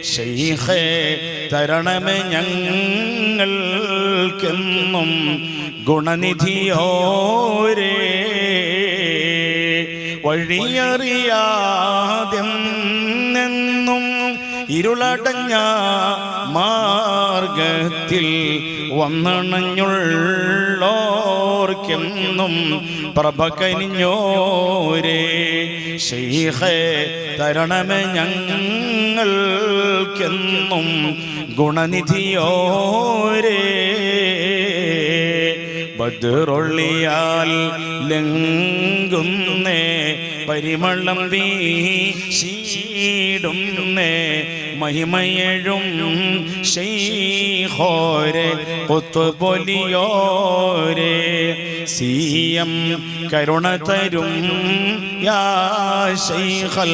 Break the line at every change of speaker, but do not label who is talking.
ശൈഖേ തരണമേ ഞങ്ങൾക്കെന്നും ഗുണനിധിയോരേ വഴിയറിയാതെന്നും ഇരുളടഞ്ഞ മാർഗത്തിൽ വന്നണഞ്ഞുള്ളോർക്കെന്നും പ്രഭ കനിഞ്ഞോരേ ശൈഖേ തരണമേ ഞങ്ങൾക്കെന്നും ഗുണനിധിയോരേ ബദ്റൊളിയാൽ ലംഘുന്നേ പരിമളം വീശിടുന്നേ മഹിമയഴും ശൈഖോരേ ഖുത്ബൊലിയോരേ സിയം കരുണ തരും യാ ശൈഖൽ